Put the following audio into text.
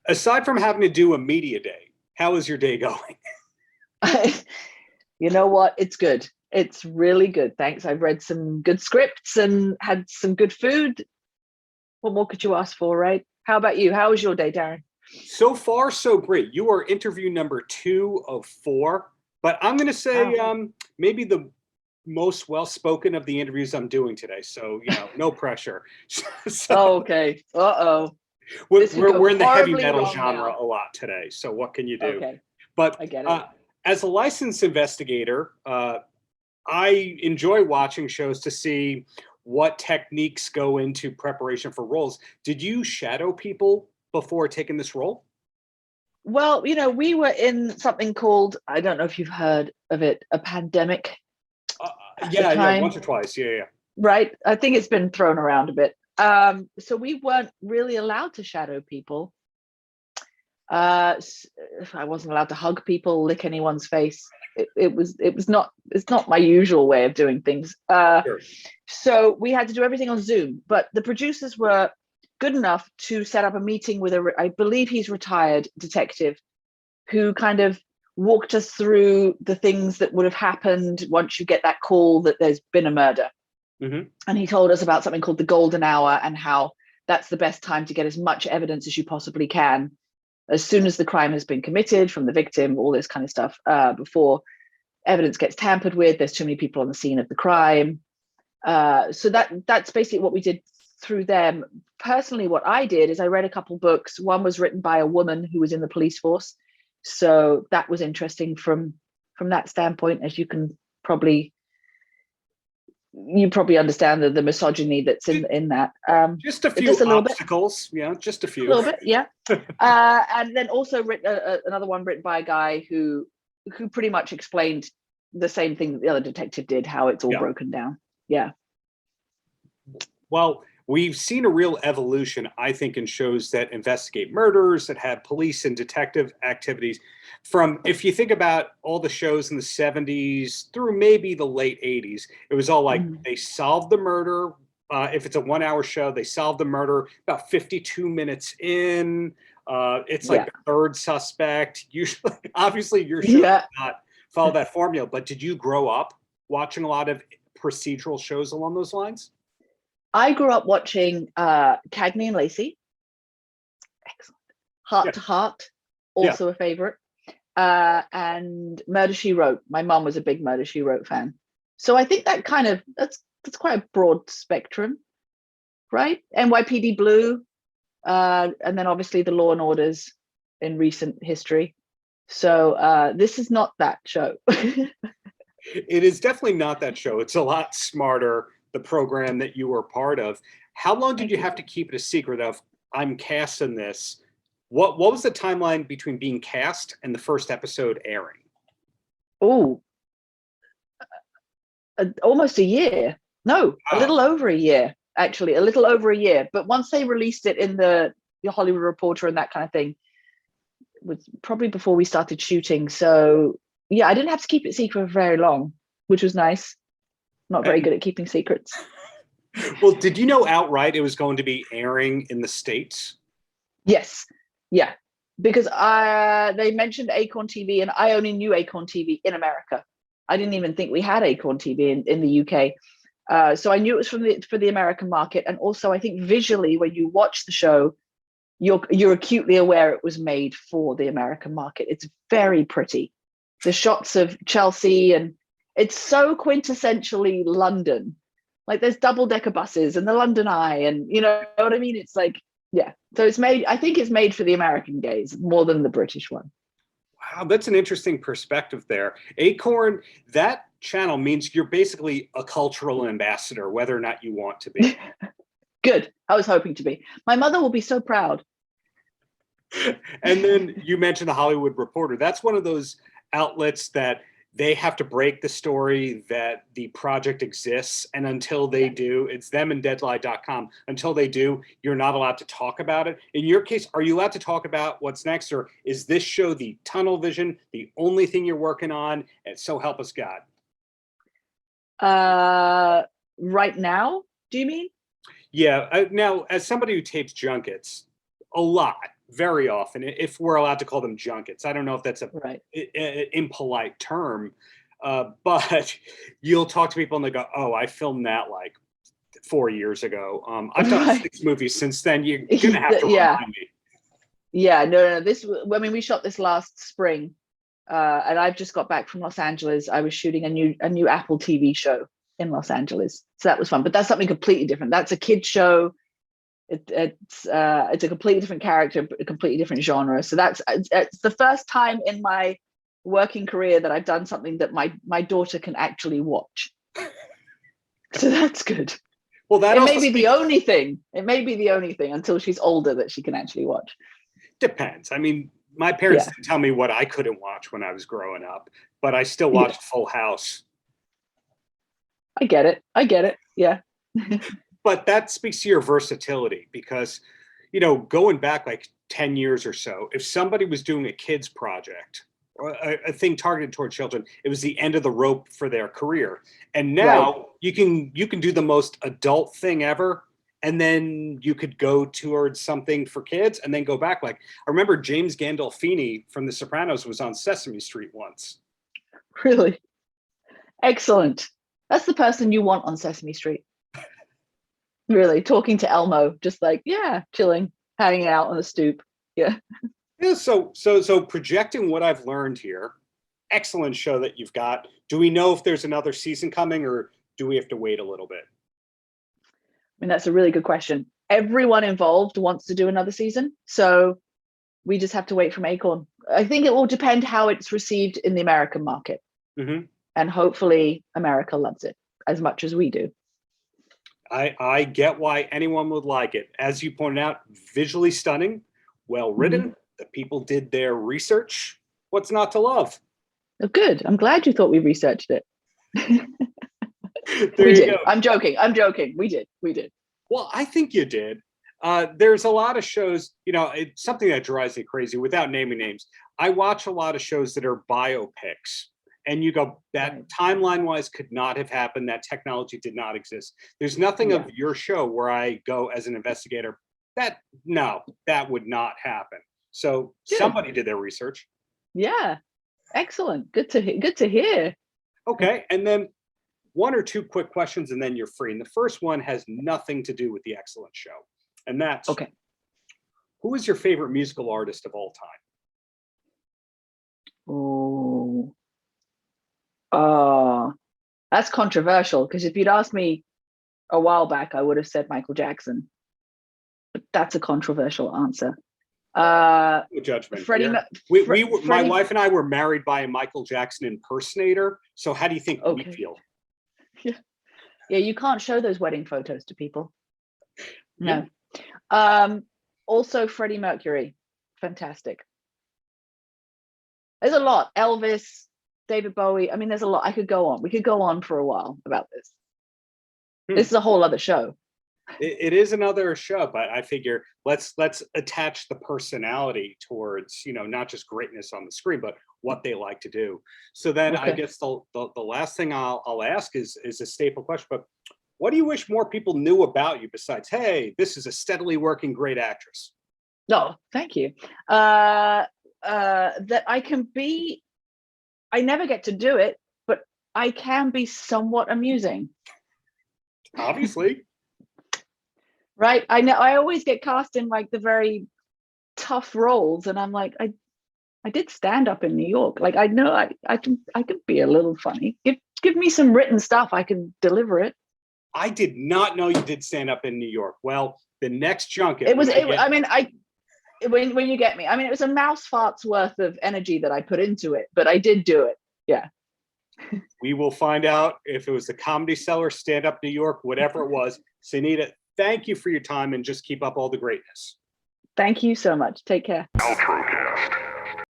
Aside from having to do a media day, how is your day going? You know what? It's good. It's really good. Thanks. I've read some good scripts and had some good food. What more could you ask for, right? How about you? How was your day, Darren? So far, so great. You are interview number 2 of 4, but I'm going to say maybe the most well-spoken of the interviews I'm doing today. So, no pressure. Oh, okay. Uh-oh. We're in the heavy metal genre a lot today. So what can you do? Okay. But I get it. As a licensed investigator, I enjoy watching shows to see what techniques go into preparation for roles. Did you shadow people before taking this role? Well, we were in something called, I don't know if you've heard of it, a pandemic. Yeah, once or twice. Yeah. Right. I think it's been thrown around a bit. So we weren't really allowed to shadow people. I wasn't allowed to hug people, lick anyone's face. It's not my usual way of doing things. Sure. So we had to do everything on Zoom, but the producers were good enough to set up a meeting with I believe he's retired detective, who kind of walked us through the things that would have happened once you get that call that there's been a murder. Mm-hmm. And he told us about something called the golden hour and how that's the best time to get as much evidence as you possibly can as soon as the crime has been committed from the victim, all this kind of stuff, before evidence gets tampered with. There's too many people on the scene of the crime. So that's basically what we did through them. Personally, what I did is I read a couple books. One was written by a woman who was in the police force. So that was interesting from that standpoint, as you probably understand the misogyny that's in that. Just a few obstacles. Yeah, just a few. A little bit, yeah. And then also another one written by a guy who pretty much explained the same thing that the other detective did, how it's all broken down. Yeah. Well, we've seen a real evolution, I think, in shows that investigate murders, that have police and detective activities. From, if you think about all the shows in the 70s through maybe the late 80s, it was all like they solved the murder. If it's a 1-hour show, they solved the murder about 52 minutes in. It's like the third suspect. Usually, obviously, your show does not follow that formula. But did you grow up watching a lot of procedural shows along those lines? I grew up watching Cagney and Lacey. Excellent. Heart to Heart, also a favorite. And Murder, She Wrote. My mom was a big Murder, She Wrote fan. So I think that that's quite a broad spectrum, right? NYPD Blue, and then obviously the Law and Orders in recent history. So this is not that show. It is definitely not that show. It's a lot smarter, the program that you were part of. How long did you have to keep it a secret of, I'm cast in this? What was the timeline between being cast and the first episode airing? Oh, almost a year. No, a little over a year, actually, a little over a year. But once they released it in the Hollywood Reporter and that kind of thing, it was probably before we started shooting. So yeah, I didn't have to keep it secret for very long, which was nice. Not very good at keeping secrets. Well, did you know outright it was going to be airing in the States? Yes. Yeah. Because they mentioned Acorn TV, and I only knew Acorn TV in America. I didn't even think we had Acorn TV in the UK. So I knew it was for the American market. And also, I think visually, when you watch the show, you're acutely aware it was made for the American market. It's very pretty. The shots of Chelsea, and it's so quintessentially London. Like there's double-decker buses and the London Eye, and you know what I mean? It's like, yeah. So I think it's made for the American gaze more than the British one. Wow, that's an interesting perspective there. Acorn, that channel means you're basically a cultural ambassador, whether or not you want to be. Good. I was hoping to be. My mother will be so proud. And then you mentioned the Hollywood Reporter. That's one of those outlets that they have to break the story that the project exists. And until they do, it's them and deadline.com. Until they do, you're not allowed to talk about it. In your case, are you allowed to talk about what's next? Or is this show the tunnel vision, the only thing you're working on? And so help us God. Right now, do you mean? Yeah. Now, as somebody who tapes junkets, a lot, very often, if we're allowed to call them junkets. I don't know if that's a Right. impolite term, but you'll talk to people and they go, "Oh, I filmed that like 4 years ago. I've done Right. 6 movies since then. You're gonna have to Yeah. remind me." Yeah, no. I mean, we shot this last spring, and I've just got back from Los Angeles. I was shooting a new Apple TV show in Los Angeles, so that was fun. But that's something completely different. That's a kid show. It's a completely different character, a completely different genre. So it's the first time in my working career that I've done something that my daughter can actually watch. So that's good. Well, that It also may be the only thing. It may be the only thing until she's older that she can actually watch. depends. I mean, my parents didn't tell me what I couldn't watch when I was growing up, but I still watched Full House. I get it. Yeah. But that speaks to your versatility because, you know, going back like 10 years or so, if somebody was doing a kids project or a thing targeted toward children, it was the end of the rope for their career. And now you can do the most adult thing ever, and then you could go towards something for kids and then go back. Like, I remember James Gandolfini from The Sopranos was on Sesame Street once. Really? Excellent. That's the person you want on Sesame Street. Really, talking to Elmo, just like, yeah, chilling, hanging out on the stoop. Yeah. Yeah, so projecting what I've learned here, excellent show that you've got. Do we know if there's another season coming, or do we have to wait a little bit? I mean, that's a really good question. Everyone involved wants to do another season, so we just have to wait from Acorn. I think it will depend how it's received in the American market. Mm-hmm. And hopefully America loves it as much as we do. I get why anyone would like it. As you pointed out, visually stunning, well written. Mm-hmm. The people did their research. What's not to love? Oh, good. I'm glad you thought we researched it. There we you did. go. I'm joking. We did. Well, I think you did. There's a lot of shows, you know, it's something that drives me crazy without naming names. I watch a lot of shows that are biopics. And you go, that timeline-wise could not have happened. That technology did not exist. There's nothing of your show where I go as an investigator, that would not happen. So somebody did their research. Yeah, excellent. Good to hear. Okay, and then 1 or 2 quick questions, and then you're free. And the first one has nothing to do with the excellent show, and that's who is your favorite musical artist of all time? Oh, that's controversial, because if you'd asked me a while back, I would have said Michael Jackson. But that's a controversial answer. No judgment. My wife and I were married by a Michael Jackson impersonator. So how do you think we feel? Yeah, you can't show those wedding photos to people. No. Also, Freddie Mercury, fantastic. There's a lot. Elvis, David Bowie. I mean, there's a lot. I could go on. We could go on for a while about this. This is a whole other show. It is another show, but I figure let's attach the personality towards, you know, not just greatness on the screen, but what they like to do. So then I guess the last thing I'll ask is a staple question, but what do you wish more people knew about you besides, hey, this is a steadily working great actress? No, thank you. That I can be, I never get to do it, but I can be somewhat amusing. Obviously. Right. I know I always get cast in like the very tough roles, and I'm like, I did stand up in New York. Like, I know I can be a little funny. Give me some written stuff, I can deliver it. I did not know you did stand up in New York. Well, the next junket. When you get me, I mean, it was a mouse fart's worth of energy that I put into it, but I did do it. Yeah. We will find out if it was the Comedy Cellar, Stand Up New York, whatever it was. Sonita, thank you for your time, and just keep up all the greatness. Thank you so much. Take care. Paltrocast.